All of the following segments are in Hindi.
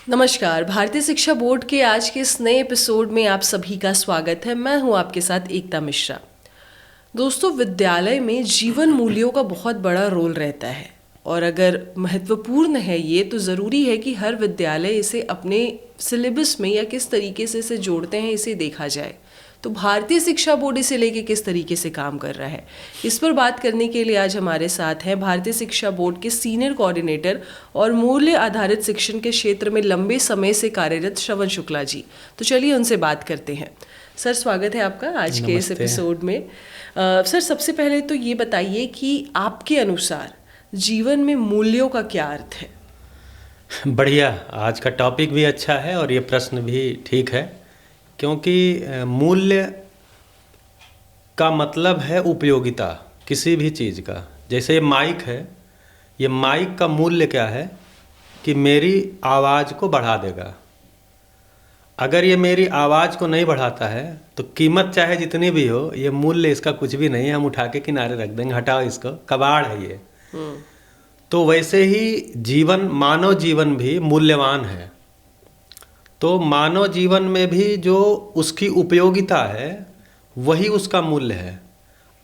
नमस्कार। भारतीय शिक्षा बोर्ड के आज के इस नए एपिसोड में आप सभी का स्वागत है। मैं हूं आपके साथ एकता मिश्रा। दोस्तों, विद्यालय में जीवन मूल्यों का बहुत बड़ा रोल रहता है और अगर महत्वपूर्ण है ये, तो ज़रूरी है कि हर विद्यालय इसे अपने सिलेबस में या किस तरीके से इसे जोड़ते हैं इसे देखा जाए। तो भारतीय शिक्षा बोर्ड इसे लेके किस तरीके से काम कर रहा है, इस पर बात करने के लिए आज हमारे साथ हैं भारतीय शिक्षा बोर्ड के सीनियर कोऑर्डिनेटर और मूल्य आधारित शिक्षण के क्षेत्र में लंबे समय से कार्यरत श्रवण शुक्ला जी। तो चलिए उनसे बात करते हैं। सर, स्वागत है आपका आज के इस एपिसोड में। सर, सबसे पहले तो ये बताइए कि आपके अनुसार जीवन में मूल्यों का क्या अर्थ है? बढ़िया, आज का टॉपिक भी अच्छा है और ये प्रश्न भी ठीक है, क्योंकि मूल्य का मतलब है उपयोगिता किसी भी चीज़ का। जैसे ये माइक है, ये माइक का मूल्य क्या है कि मेरी आवाज़ को बढ़ा देगा। अगर ये मेरी आवाज़ को नहीं बढ़ाता है तो कीमत चाहे जितनी भी हो, ये मूल्य इसका कुछ भी नहीं है, हम उठा के किनारे रख देंगे, हटाओ इसको, कबाड़ है ये। तो वैसे ही जीवन, मानव जीवन भी मूल्यवान है। तो मानव जीवन में भी जो उसकी उपयोगिता है वही उसका मूल्य है।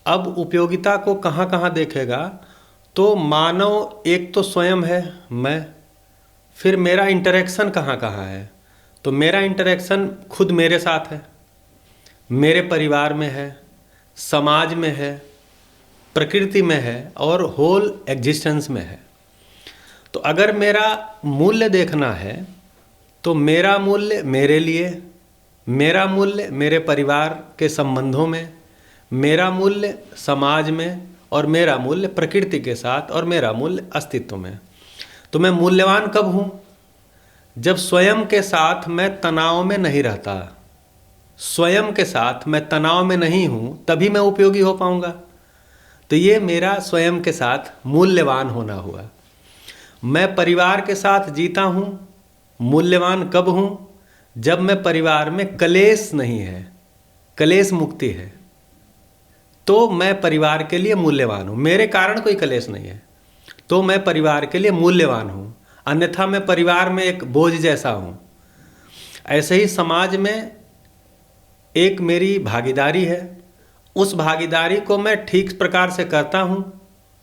अब उपयोगिता को कहाँ कहाँ देखेगा, तो मानव एक तो स्वयं है, मैं, फिर मेरा इंटरेक्शन कहाँ कहाँ है, तो मेरा इंटरेक्शन खुद मेरे साथ है, मेरे परिवार में है, समाज में है, प्रकृति में है और होल एग्जिस्टेंस में है। तो अगर मेरा मूल्य देखना है तो मेरा मूल्य मेरे लिए, मेरा मूल्य मेरे परिवार के संबंधों में, मेरा मूल्य समाज में और मेरा मूल्य प्रकृति के साथ और मेरा मूल्य अस्तित्व में। तो मैं मूल्यवान कब हूँ? जब स्वयं के साथ मैं तनाव में नहीं रहता, स्वयं के साथ मैं तनाव में नहीं हूँ, तभी मैं उपयोगी हो पाऊँगा। तो ये मेरा स्वयं के साथ मूल्यवान होना हुआ। मैं परिवार के साथ जीता हूँ, मूल्यवान कब हूँ? जब मैं परिवार में कलेश नहीं है, कलेश मुक्ति है, तो मैं परिवार के लिए मूल्यवान हूँ। मेरे कारण कोई कलेश नहीं है तो मैं परिवार के लिए मूल्यवान हूँ, अन्यथा मैं परिवार में एक बोझ जैसा हूँ। ऐसे ही समाज में एक मेरी भागीदारी है, उस भागीदारी को मैं ठीक प्रकार से करता हूँ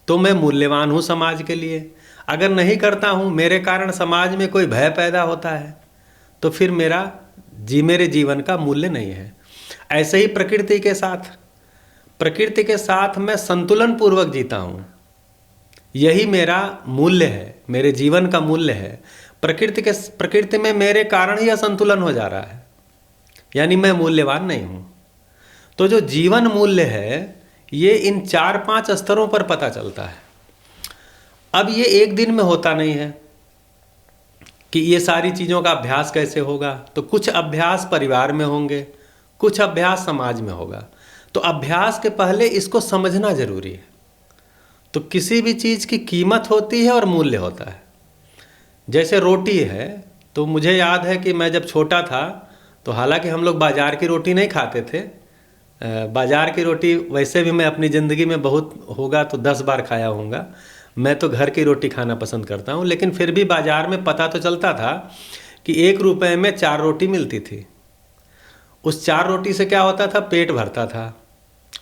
तो मैं मूल्यवान हूँ समाज के लिए। अगर नहीं करता हूँ, मेरे कारण समाज में कोई भय पैदा होता है, तो फिर मेरे जीवन का मूल्य नहीं है। ऐसे ही प्रकृति के साथ मैं संतुलन पूर्वक जीता हूँ, यही मेरा मूल्य है, मेरे जीवन का मूल्य है। प्रकृति में मेरे कारण ही असंतुलन हो जा रहा है, यानी मैं मूल्यवान नहीं हूँ। तो जो जीवन मूल्य है ये इन 4-5 स्तरों पर पता चलता है। अब ये एक दिन में होता नहीं है कि ये सारी चीज़ों का अभ्यास कैसे होगा। तो कुछ अभ्यास परिवार में होंगे, कुछ अभ्यास समाज में होगा। तो अभ्यास के पहले इसको समझना जरूरी है। तो किसी भी चीज़ की कीमत होती है और मूल्य होता है। जैसे रोटी है, तो मुझे याद है कि मैं जब छोटा था तो हालांकि हम लोग बाज़ार की रोटी नहीं खाते थे। बाज़ार की रोटी वैसे भी मैं अपनी ज़िंदगी में बहुत होगा तो 10 बार खाया होऊंगा। मैं तो घर की रोटी खाना पसंद करता हूँ, लेकिन फिर भी बाज़ार में पता तो चलता था कि 1 रुपये में 4 रोटी मिलती थी। उस 4 रोटी से क्या होता था? पेट भरता था।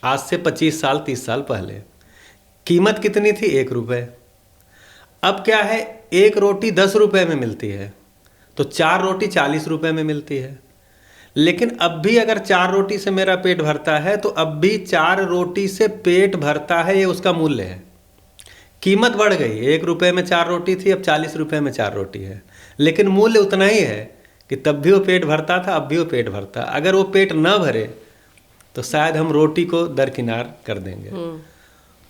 आज से 25 साल 30 साल पहले कीमत कितनी थी? 1 रुपये। अब क्या है, 1 रोटी 10 रुपये में मिलती है, तो 4 रोटी 40 रुपये में मिलती है। लेकिन अब भी अगर 4 रोटी से मेरा पेट भरता है तो अब भी 4 रोटी से पेट भरता है, ये उसका मूल्य है। कीमत बढ़ गई, 1 रुपये में 4 रोटी थी, अब 40 रुपये में 4 रोटी है, लेकिन मूल्य उतना ही है कि तब भी वो पेट भरता था, अब भी वो पेट भरता। अगर वो पेट न भरे तो शायद हम रोटी को दरकिनार कर देंगे।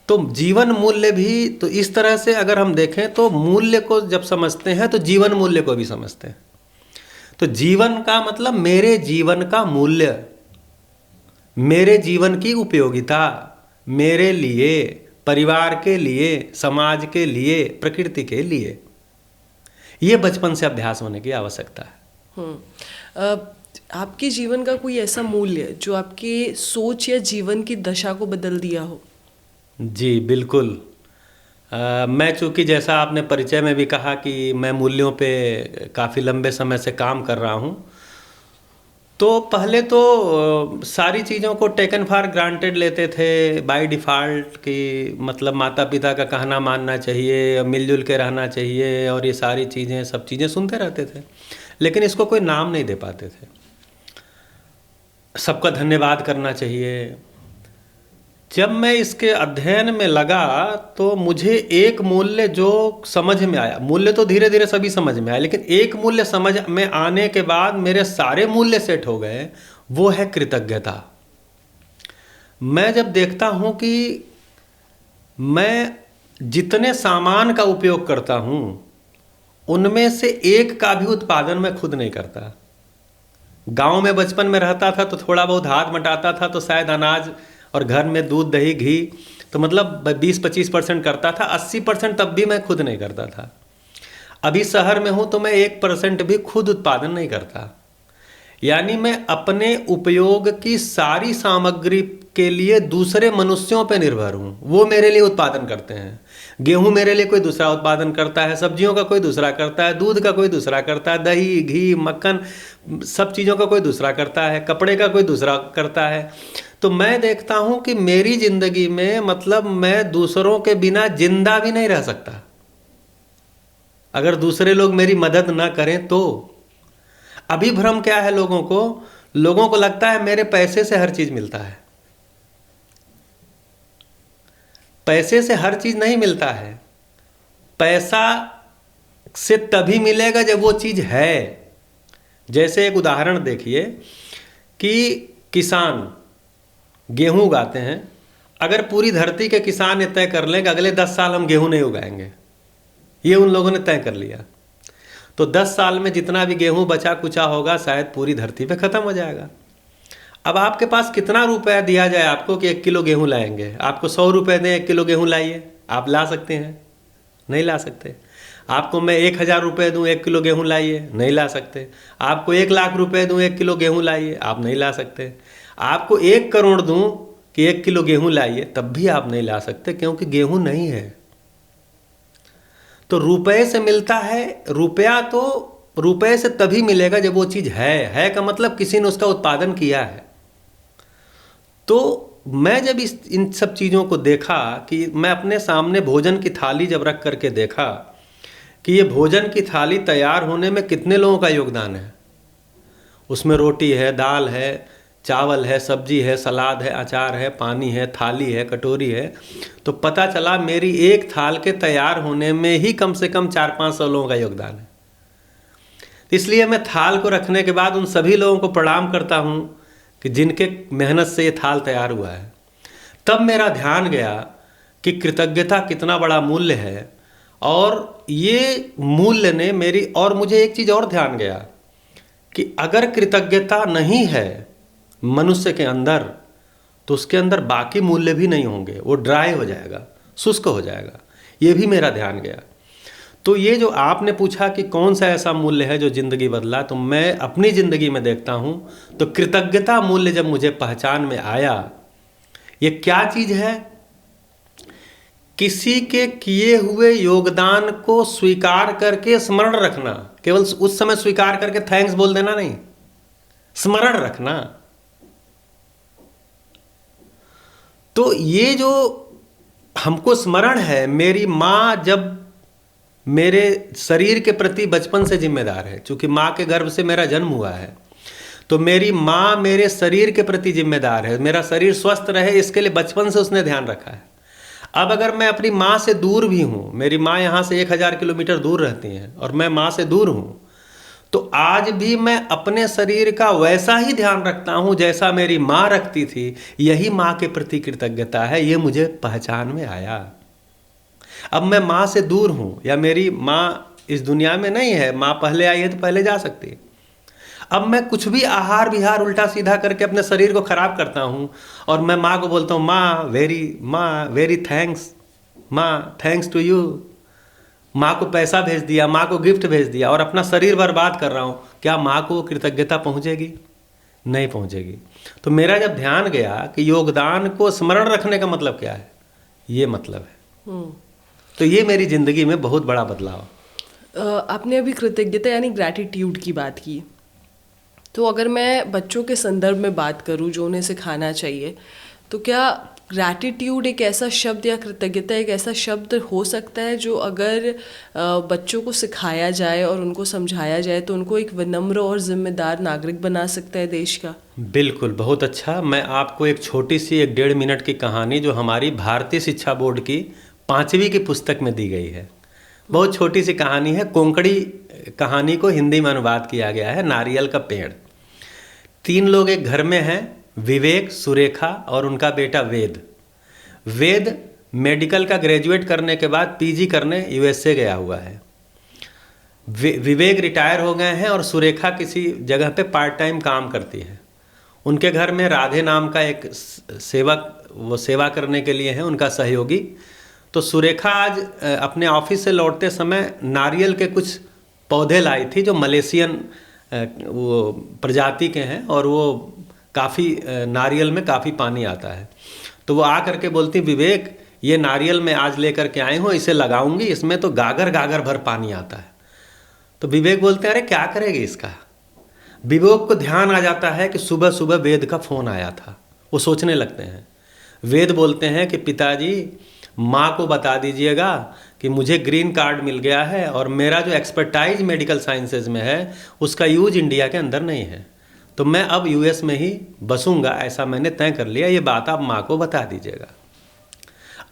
तो जीवन मूल्य भी तो इस तरह से अगर हम देखें तो मूल्य को जब समझते हैं तो जीवन मूल्य को भी समझते हैं। तो जीवन का मतलब मेरे जीवन का मूल्य, मेरे जीवन की उपयोगिता, मेरे लिए, परिवार के लिए, समाज के लिए, प्रकृति के लिए, ये बचपन से अभ्यास होने की आवश्यकता है। आपके जीवन का कोई ऐसा मूल्य जो आपके सोच या जीवन की दशा को बदल दिया हो? जी बिल्कुल। मैं चूँकि जैसा आपने परिचय में भी कहा कि मैं मूल्यों पे काफ़ी लंबे समय से काम कर रहा हूँ, तो पहले तो सारी चीज़ों को टेकन फॉर ग्रांटेड लेते थे बाय डिफ़ॉल्ट, कि मतलब माता पिता का कहना मानना चाहिए, मिलजुल के रहना चाहिए, और ये सारी चीज़ें सब चीज़ें सुनते रहते थे, लेकिन इसको कोई नाम नहीं दे पाते थे। सबका धन्यवाद करना चाहिए। जब मैं इसके अध्ययन में लगा तो मुझे एक मूल्य जो समझ में आया, मूल्य तो धीरे धीरे सभी समझ में आया, लेकिन एक मूल्य समझ में आने के बाद मेरे सारे मूल्य सेट हो गए, वो है कृतज्ञता। मैं जब देखता हूँ कि मैं जितने सामान का उपयोग करता हूँ उनमें से एक का भी उत्पादन मैं खुद नहीं करता। गांव में बचपन में रहता था तो थोड़ा बहुत हाथ मटाता था तो शायद अनाज और घर में दूध दही घी तो मतलब 20-25% करता था, 80% तब भी मैं खुद नहीं करता था। अभी शहर में हूँ तो मैं 1% भी खुद उत्पादन नहीं करता। यानी मैं अपने उपयोग की सारी सामग्री के लिए दूसरे मनुष्यों पर निर्भर हूँ, वो मेरे लिए उत्पादन करते हैं। गेहूँ मेरे लिए कोई दूसरा उत्पादन करता है, सब्जियों का कोई दूसरा करता है, दूध का कोई दूसरा करता है, दही घी मक्खन सब चीज़ों का कोई दूसरा करता है, कपड़े का कोई दूसरा करता है। तो मैं देखता हूँ कि मेरी ज़िंदगी में मतलब मैं दूसरों के बिना जिंदा भी नहीं रह सकता अगर दूसरे लोग मेरी मदद ना करें तो। अभी भ्रम क्या है लोगों को लगता है मेरे पैसे से हर चीज़ मिलता है। पैसे से हर चीज़ नहीं मिलता है, पैसा से तभी मिलेगा जब वो चीज़ है। जैसे एक उदाहरण देखिए कि किसान गेहूं उगाते हैं, अगर पूरी धरती के किसान ये तय कर लें कि अगले 10 साल हम गेहूं नहीं उगाएंगे, ये उन लोगों ने तय कर लिया, तो 10 साल में जितना भी गेहूं बचा कुचा होगा शायद पूरी धरती पे ख़त्म हो जाएगा। अब आपके पास कितना रुपया दिया जाए आपको कि 1 किलो गेहूं लाएंगे, आपको 100 रुपये दें 1 किलो गेहूं लाइए, आप ला सकते हैं? नहीं ला सकते। आपको मैं 1000 रुपये दूँ 1 किलो गेहूं लाइए, नहीं ला सकते। आपको 1 लाख रुपये दूँ 1 किलो गेहूं लाइए, आप नहीं ला सकते। आपको 1 करोड़ दूँ कि 1 किलो गेहूं लाइए, तब भी आप नहीं ला सकते, क्योंकि गेहूं नहीं है। तो रुपए से मिलता है, रुपया तो रुपए से तभी मिलेगा जब वो चीज़ है का मतलब किसी ने उसका उत्पादन किया है। तो मैं जब इन सब चीज़ों को देखा कि मैं अपने सामने भोजन की थाली जब रख करके देखा कि ये भोजन की थाली तैयार होने में कितने लोगों का योगदान है, उसमें रोटी है, दाल है, चावल है, सब्जी है, सलाद है, अचार है, पानी है, थाली है, कटोरी है, तो पता चला मेरी एक थाल के तैयार होने में ही कम से कम 400-500 लोगों का योगदान है। इसलिए मैं थाल को रखने के बाद उन सभी लोगों को प्रणाम करता हूँ कि जिनके मेहनत से ये थाल तैयार हुआ है। तब मेरा ध्यान गया कि कृतज्ञता कितना बड़ा मूल्य है, और ये मूल्य ने मेरी, और मुझे एक चीज़ और ध्यान गया कि अगर कृतज्ञता नहीं है मनुष्य के अंदर तो उसके अंदर बाकी मूल्य भी नहीं होंगे, वो ड्राई हो जाएगा, शुष्क हो जाएगा। ये भी मेरा ध्यान गया। तो ये जो आपने पूछा कि कौन सा ऐसा मूल्य है जो ज़िंदगी बदला, तो मैं अपनी ज़िंदगी में देखता हूँ तो कृतज्ञता मूल्य जब मुझे पहचान में आया, ये क्या चीज़ है? किसी के किए हुए योगदान को स्वीकार करके स्मरण रखना, केवल उस समय स्वीकार करके थैंक्स बोल देना नहीं, स्मरण रखना। तो ये जो हमको स्मरण है, मेरी माँ जब मेरे शरीर के प्रति बचपन से जिम्मेदार है, क्योंकि माँ के गर्भ से मेरा जन्म हुआ है, तो मेरी माँ मेरे शरीर के प्रति जिम्मेदार है, मेरा शरीर स्वस्थ रहे इसके लिए बचपन से उसने ध्यान रखा है। अब अगर मैं अपनी माँ से दूर भी हूँ, मेरी माँ यहाँ से 1000 किलोमीटर दूर रहती हैं और मैं माँ से दूर हूँ, तो आज भी मैं अपने शरीर का वैसा ही ध्यान रखता हूँ जैसा मेरी माँ रखती थी। यही माँ के प्रति कृतज्ञता है, ये मुझे पहचान में आया। अब मैं माँ से दूर हूँ या मेरी माँ इस दुनिया में नहीं है, माँ पहले आई है तो पहले जा सकती है। अब मैं कुछ भी आहार विहार उल्टा सीधा करके अपने शरीर को खराब करता हूँ और मैं माँ को बोलता हूँ माँ वेरी थैंक्स, माँ थैंक्स टू यू, माँ को पैसा भेज दिया, माँ को गिफ्ट भेज दिया और अपना शरीर बर्बाद कर रहा हूँ, क्या माँ को कृतज्ञता पहुँचेगी? नहीं पहुँचेगी। तो मेरा जब ध्यान गया कि योगदान को स्मरण रखने का मतलब क्या है, ये मतलब है। तो ये मेरी ज़िंदगी में बहुत बड़ा बदलाव। आपने अभी कृतज्ञता यानी ग्रैटिट्यूड की बात की, तो अगर मैं बच्चों के संदर्भ में बात करूं जो उन्हें सिखाना चाहिए, तो क्या ग्रैटिट्यूड एक ऐसा शब्द या कृतज्ञता एक ऐसा शब्द हो सकता है जो अगर बच्चों को सिखाया जाए और उनको समझाया जाए तो उनको एक विनम्र और जिम्मेदार नागरिक बना सकता है देश का? बिल्कुल, बहुत अच्छा। मैं आपको एक छोटी सी 1-1.5 मिनट की कहानी जो हमारी भारतीय शिक्षा बोर्ड की 5वीं की पुस्तक में दी गई है, बहुत छोटी सी कहानी है। कोंकणी कहानी को हिंदी में अनुवाद किया गया है। नारियल का पेड़। 3 लोग एक घर में हैं, विवेक, सुरेखा और उनका बेटा वेद। वेद मेडिकल का ग्रेजुएट करने के बाद पीजी करने यूएसए गया हुआ है। विवेक रिटायर हो गए हैं और सुरेखा किसी जगह पे पार्ट टाइम काम करती है। उनके घर में राधे नाम का एक सेवक, वो सेवा करने के लिए है, उनका सहयोगी। तो सुरेखा आज अपने ऑफिस से लौटते समय नारियल के कुछ पौधे लाई थी जो मलेशियन वो प्रजाति के हैं और वो काफ़ी नारियल में काफ़ी पानी आता है। तो वो आ करके बोलती, विवेक ये नारियल मैं आज लेकर के आई हूँ, इसे लगाऊंगी, इसमें तो गागर गागर भर पानी आता है। तो विवेक बोलते हैं, अरे क्या करेगी इसका? विवेक को ध्यान आ जाता है कि सुबह सुबह वेद का फ़ोन आया था। वो सोचने लगते हैं। वेद बोलते हैं कि पिताजी माँ को बता दीजिएगा कि मुझे ग्रीन कार्ड मिल गया है और मेरा जो एक्सपर्टाइज मेडिकल साइंसेज में है उसका यूज इंडिया के अंदर नहीं है, तो मैं अब यूएस में ही बसूंगा, ऐसा मैंने तय कर लिया, ये बात आप माँ को बता दीजिएगा।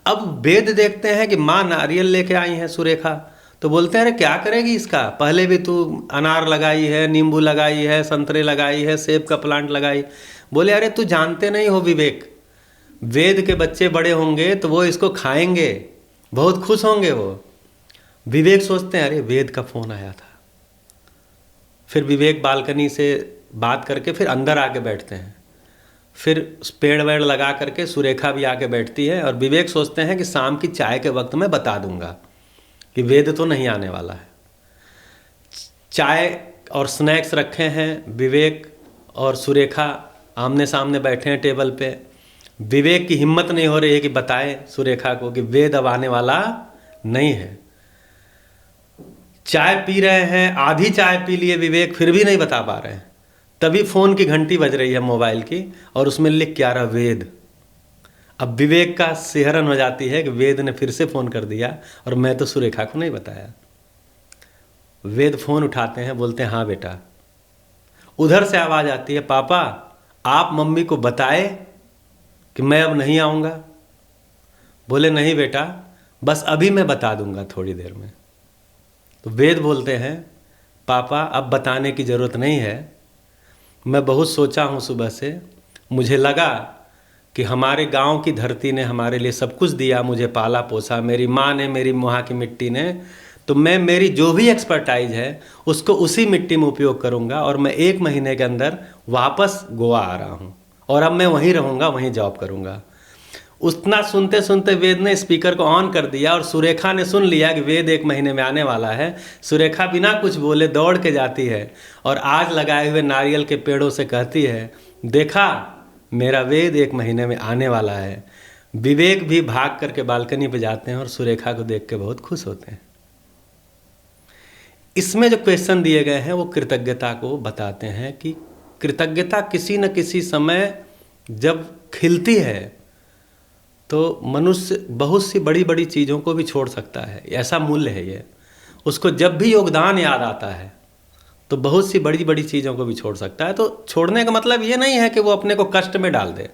अब वेद देखते हैं कि माँ नारियल लेके आई हैं सुरेखा, तो बोलते हैं अरे क्या करेगी इसका? पहले भी तू अनार लगाई है, नींबू लगाई है, संतरे लगाई है, सेब का प्लांट लगाई। बोले अरे तू जानते नहीं हो विवेक, वेद के बच्चे बड़े होंगे तो वो इसको खाएंगे, बहुत खुश होंगे वो। विवेक सोचते हैं अरे वेद का फ़ोन आया था। फिर विवेक बालकनी से बात करके फिर अंदर आके बैठते हैं। फिर पेड़ वेड़ लगा करके सुरेखा भी आके बैठती है और विवेक सोचते हैं कि शाम की चाय के वक्त मैं बता दूंगा कि वेद तो नहीं आने वाला है। चाय और स्नैक्स रखे हैं, विवेक और सुरेखा आमने सामने बैठे हैं टेबल पे। विवेक की हिम्मत नहीं हो रही है कि बताए सुरेखा को कि वेद अब आने वाला नहीं है। चाय पी रहे हैं, आधी चाय पी लिए विवेक, फिर भी नहीं बता पा रहे हैं। तभी फ़ोन की घंटी बज रही है मोबाइल की और उसमें लिख के आ रहा वेद। अब विवेक का सिहरन हो जाती है कि वेद ने फिर से फ़ोन कर दिया और मैं तो सुरेखा को नहीं बताया। वेद फ़ोन उठाते हैं, बोलते हैं हाँ बेटा। उधर से आवाज़ आती है, पापा आप मम्मी को बताए कि मैं अब नहीं आऊँगा? बोले नहीं बेटा, बस अभी मैं बता दूंगा थोड़ी देर में। तो वेद बोलते हैं, पापा अब बताने की ज़रूरत नहीं है, मैं बहुत सोचा हूँ सुबह से, मुझे लगा कि हमारे गांव की धरती ने हमारे लिए सब कुछ दिया, मुझे पाला पोसा, मेरी माँ ने, मेरी वहाँ की मिट्टी ने, तो मैं मेरी जो भी एक्सपर्टाइज है उसको उसी मिट्टी में उपयोग करूँगा और मैं 1 महीने के अंदर वापस गोवा आ रहा हूँ और अब मैं वहीं रहूँगा, वहीं जॉब करूँगा। उतना सुनते सुनते वेद ने स्पीकर को ऑन कर दिया और सुरेखा ने सुन लिया कि वेद 1 महीने में आने वाला है। सुरेखा बिना कुछ बोले दौड़ के जाती है और आज लगाए हुए नारियल के पेड़ों से कहती है, देखा मेरा वेद 1 महीने में आने वाला है। विवेक भी भाग करके बालकनी पे जाते हैं और सुरेखा को देख के बहुत खुश होते हैं। इसमें जो क्वेश्चन दिए गए हैं वो कृतज्ञता को बताते हैं कि कृतज्ञता किसी न किसी समय जब खिलती है तो मनुष्य बहुत सी बड़ी बड़ी चीज़ों को भी छोड़ सकता है। ऐसा मूल्य है ये। उसको जब भी योगदान याद आता है तो बहुत सी बड़ी बड़ी चीज़ों को भी छोड़ सकता है। तो छोड़ने का मतलब ये नहीं है कि वो अपने को कष्ट में डाल दे।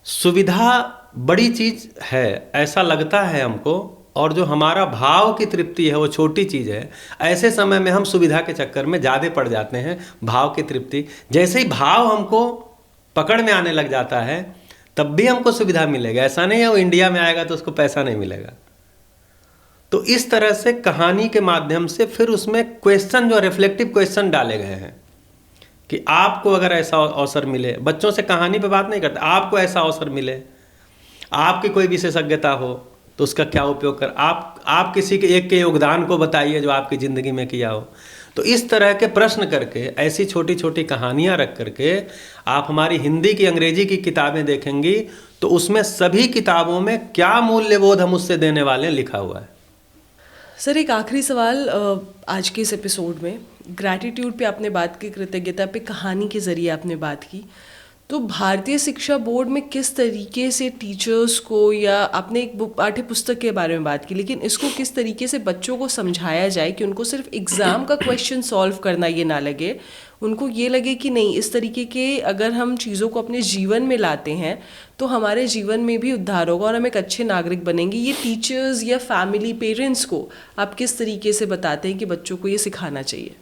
सुविधा बड़ी चीज़ है ऐसा लगता है हमको, और जो हमारा भाव की तृप्ति है वो छोटी चीज़ है। ऐसे समय में हम सुविधा के चक्कर में ज़्यादा पड़ जाते हैं। भाव की तृप्ति, जैसे ही भाव हमको पकड़ में आने लग जाता है तब भी हमको सुविधा मिलेगा। ऐसा नहीं है वो इंडिया में आएगा तो उसको पैसा नहीं मिलेगा। तो इस तरह से कहानी के माध्यम से फिर उसमें क्वेश्चन, जो रिफ्लेक्टिव क्वेश्चन डाले गए हैं कि आपको अगर ऐसा अवसर मिले, बच्चों से कहानी पे बात नहीं करते, आपको ऐसा अवसर मिले, आपकी कोई विशेषज्ञता हो तो उसका क्या उपयोग कर, आप किसी के एक के योगदान को बताइए जो आपकी ज़िंदगी में किया हो। तो इस तरह के प्रश्न करके, ऐसी छोटी छोटी कहानियाँ रख करके आप हमारी हिंदी की, अंग्रेजी की किताबें देखेंगी तो उसमें सभी किताबों में क्या मूल्यबोध हम उससे देने वाले हैं लिखा हुआ है। सर, एक आखिरी सवाल, आज के इस एपिसोड में ग्रैटिट्यूड पे आपने बात की, कृतज्ञता पे कहानी के ज़रिए आपने बात की, तो भारतीय शिक्षा बोर्ड में किस तरीके से टीचर्स को, या आपने एक पाठ्य पुस्तक के बारे में बात की, लेकिन इसको किस तरीके से बच्चों को समझाया जाए कि उनको सिर्फ एग्ज़ाम का क्वेश्चन सॉल्व करना ये ना लगे, उनको ये लगे कि नहीं, इस तरीके के अगर हम चीज़ों को अपने जीवन में लाते हैं तो हमारे जीवन में भी उद्धार होगा और हम एक अच्छे नागरिक बनेंगे। ये टीचर्स या फैमिली, पेरेंट्स को आप किस तरीके से बताते हैं कि बच्चों को ये सिखाना चाहिए?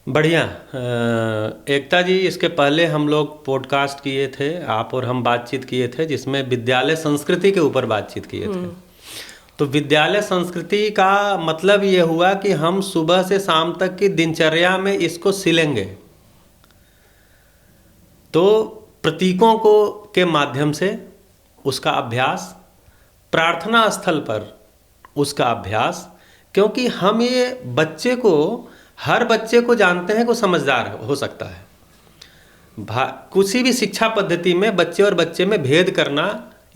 बढ़िया। एकता जी, इसके पहले हम लोग पॉडकास्ट किए थे, आप और हम बातचीत किए थे, जिसमें विद्यालय संस्कृति के ऊपर बातचीत किए थे। तो विद्यालय संस्कृति का मतलब ये हुआ कि हम सुबह से शाम तक की दिनचर्या में इसको सिलेंगे। तो प्रतीकों को के माध्यम से उसका अभ्यास, प्रार्थना स्थल पर उसका अभ्यास, क्योंकि हम ये बच्चे को, हर बच्चे को जानते हैं कि वो समझदार हो सकता है। किसी भी शिक्षा पद्धति में बच्चे और बच्चे में भेद करना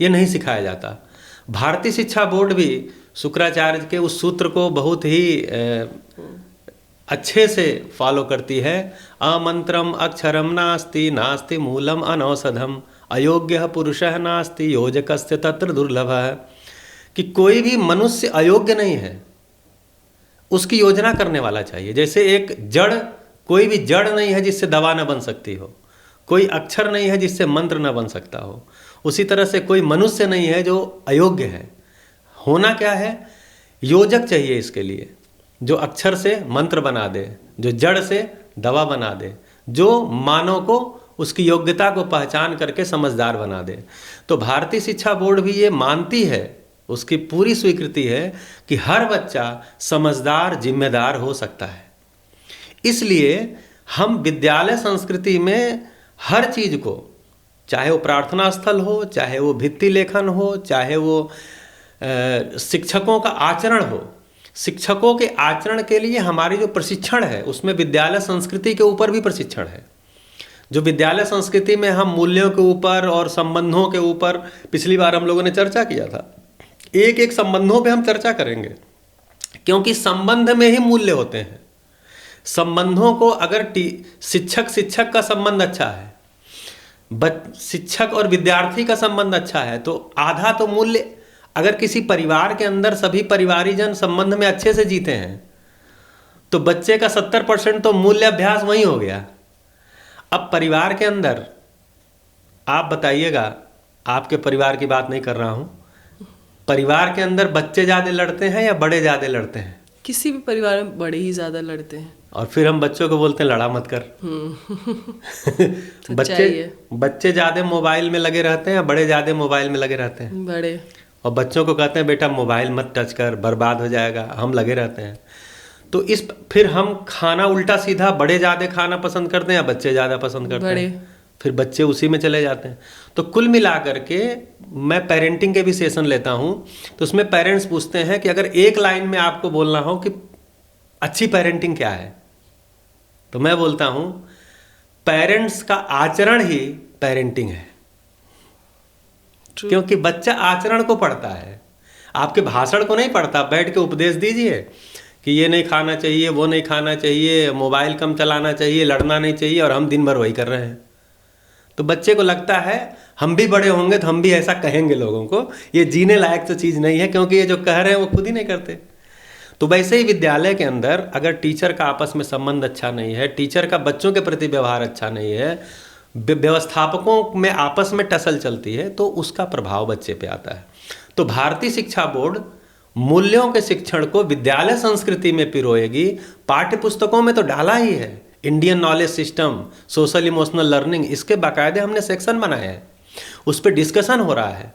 ये नहीं सिखाया जाता। भारतीय शिक्षा बोर्ड भी शुक्राचार्य के उस सूत्र को बहुत ही अच्छे से फॉलो करती है। अमंत्रम अक्षरम नास्ति, नास्ति मूलम अनौषधम, अयोग्य पुरुषः नास्ति, योजकस्य तत्र दुर्लभः। कि कोई भी मनुष्य अयोग्य नहीं है, उसकी योजना करने वाला चाहिए। जैसे एक जड़, कोई भी जड़ नहीं है जिससे दवा न बन सकती हो, कोई अक्षर नहीं है जिससे मंत्र न बन सकता हो, उसी तरह से कोई मनुष्य नहीं है जो अयोग्य है। होना क्या है? योजक चाहिए इसके लिए, जो अक्षर से मंत्र बना दे, जो जड़ से दवा बना दे, जो मानव को उसकी योग्यता को पहचान करके समझदार बना दे। तो भारतीय शिक्षा बोर्ड भी ये मानती है, उसकी पूरी स्वीकृति है कि हर बच्चा समझदार, जिम्मेदार हो सकता है। इसलिए हम विद्यालय संस्कृति में हर चीज़ को, चाहे वो प्रार्थना स्थल हो, चाहे वो भित्ति लेखन हो, चाहे वो शिक्षकों का आचरण हो, शिक्षकों के आचरण के लिए हमारी जो प्रशिक्षण है उसमें विद्यालय संस्कृति के ऊपर भी प्रशिक्षण है। जो विद्यालय संस्कृति में हम मूल्यों के ऊपर और संबंधों के ऊपर पिछली बार हम लोगों ने चर्चा किया था, एक एक संबंधों पे हम चर्चा करेंगे, क्योंकि संबंध में ही मूल्य होते हैं। संबंधों को अगर शिक्षक का संबंध अच्छा है, शिक्षक और विद्यार्थी का संबंध अच्छा है, तो आधा तो मूल्य, अगर किसी परिवार के अंदर सभी परिवारीजन संबंध में अच्छे से जीते हैं तो बच्चे का 70% तो मूल्य अभ्यास वहीं हो गया। अब परिवार के अंदर आप बताइएगा, आपके परिवार की बात नहीं कर रहा हूं, परिवार के अंदर बच्चे ज़्यादा लड़ते हैं या बड़े ज़्यादा लड़ते हैं? किसी भी परिवार में बड़े ही ज़्यादा लड़ते हैं। और फिर हम बच्चों को बोलते हैं लड़ा मत कर। बच्चे ज़्यादा मोबाइल में लगे रहते हैं या बड़े ज़्यादा मोबाइल में लगे रहते हैं? बड़े। और बच्चों को कहते हैं बेटा मोबाइल मत टच कर, बर्बाद हो जाएगा, हम लगे रहते हैं। तो फिर हम खाना उल्टा सीधा, बड़े ज़्यादा खाना पसंद करते हैं या बच्चे ज़्यादा पसंद करते हैं? फिर बच्चे उसी में चले जाते हैं। तो कुल मिलाकर के मैं पेरेंटिंग के भी सेशन लेता हूं, तो उसमें पेरेंट्स पूछते हैं कि अगर एक लाइन में आपको बोलना हो कि अच्छी पेरेंटिंग क्या है, तो मैं बोलता हूं पेरेंट्स का आचरण ही पेरेंटिंग है। क्योंकि बच्चा आचरण को पढ़ता है, आपके भाषण को नहीं पढ़ता। बैठ के उपदेश दीजिए कि ये नहीं खाना चाहिए, वो नहीं खाना चाहिए, मोबाइल कम चलाना चाहिए, लड़ना नहीं चाहिए, और हम दिन भर वही कर रहे हैं। तो बच्चे को लगता है हम भी बड़े होंगे तो हम भी ऐसा कहेंगे लोगों को। ये जीने लायक तो चीज़ नहीं है, क्योंकि ये जो कह रहे हैं वो खुद ही नहीं करते। तो वैसे ही विद्यालय के अंदर अगर टीचर का आपस में संबंध अच्छा नहीं है, टीचर का बच्चों के प्रति व्यवहार अच्छा नहीं है, व्यवस्थापकों में आपस में टसल चलती है, तो उसका प्रभाव बच्चे पे आता है। तो भारतीय शिक्षा बोर्ड मूल्यों के शिक्षण को विद्यालय संस्कृति में पिरोएगी। पाठ्य पुस्तकों में तो डाला ही है, Indian knowledge system, social emotional learning, इसके बाकायदे हमने सेक्शन बनाए हैं, उस पर डिस्कशन हो रहा है।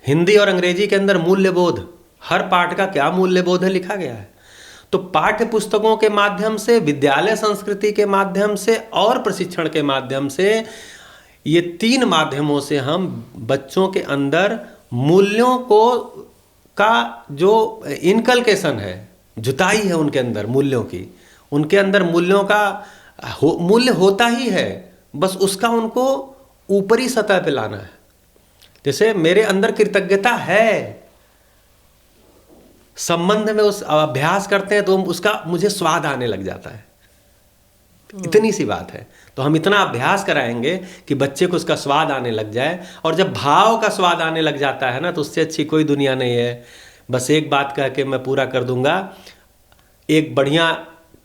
हिंदी और अंग्रेजी के अंदर मूल्यबोध, हर पाठ का क्या मूल्यबोध है लिखा गया है। तो पाठ्य पुस्तकों के माध्यम से, विद्यालय संस्कृति के माध्यम से और प्रशिक्षण के माध्यम से, ये तीन माध्यमों से हम बच्चों के अंदर मूल्यों को का जो इनकलकेशन है, जुताई है उनके अंदर मूल्यों की, उनके अंदर मूल्यों का मूल्य होता ही है, बस उसका उनको ऊपरी सतह पे लाना है। जैसे मेरे अंदर कृतज्ञता है, संबंध में उस अभ्यास करते हैं तो उसका मुझे स्वाद आने लग जाता है। इतनी सी बात है। तो हम इतना अभ्यास कराएंगे कि बच्चे को उसका स्वाद आने लग जाए, और जब भाव का स्वाद आने लग जाता है ना, तो उससे अच्छी कोई दुनिया नहीं है। बस एक बात कह के मैं पूरा कर दूंगा, एक बढ़िया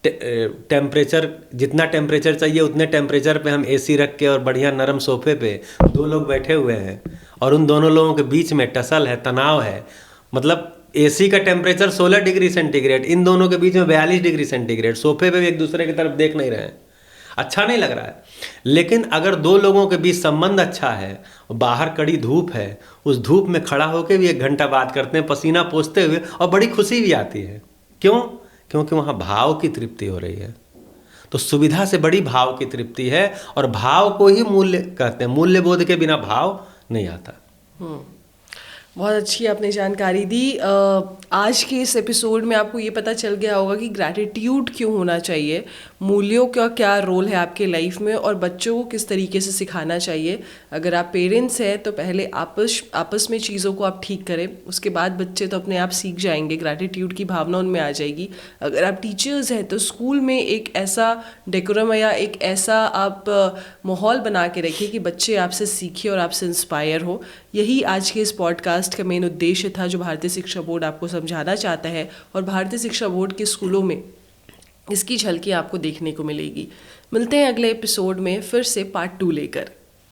टेम्परेचर, जितना टेम्परेचर चाहिए उतने टेम्परेचर पे हम एसी रख के और बढ़िया नरम सोफे पे दो लोग बैठे हुए हैं, और उन दोनों लोगों के बीच में टसल है, तनाव है। मतलब एसी का टेम्परेचर 16 डिग्री सेंटीग्रेड, इन दोनों के बीच में 42 डिग्री सेंटीग्रेड, सोफे पे भी एक दूसरे की तरफ देख नहीं रहे हैं, अच्छा नहीं लग रहा है। लेकिन अगर दो लोगों के बीच संबंध अच्छा है, बाहर कड़ी धूप है, उस धूप में खड़ा होकर भी 1 घंटा बात करते हैं पसीना पोंछते हुए, और बड़ी खुशी भी आती है। क्यों? क्योंकि वहाँ भाव की तृप्ति हो रही है। तो सुविधा से बड़ी भाव की तृप्ति है, और भाव को ही मूल्य कहते हैं। मूल्य बोध के बिना भाव नहीं आता। बहुत अच्छी आपने जानकारी दी। आज के इस एपिसोड में आपको ये पता चल गया होगा कि ग्रैटिट्यूड क्यों होना चाहिए, मूल्यों का क्या रोल है आपके लाइफ में, और बच्चों को किस तरीके से सिखाना चाहिए। अगर आप पेरेंट्स हैं तो पहले आपस में चीज़ों को आप ठीक करें, उसके बाद बच्चे तो अपने आप सीख जाएंगे, ग्रैटिट्यूड की भावना उनमें आ जाएगी। अगर आप टीचर्स हैं तो स्कूल में एक ऐसा डेकोरम या एक ऐसा आप माहौल बना के रखिए कि बच्चे आपसे सीखें और आपसे इंस्पायर हो। यही आज के इस पॉडकास्ट का मेन उद्देश्य था, जो भारतीय शिक्षा बोर्ड आपको समझाना चाहता है, और भारतीय शिक्षा बोर्ड के स्कूलों में इसकी झलकी आपको देखने को मिलेगी। मिलते हैं अगले एपिसोड में फिर से पार्ट 2 लेकर।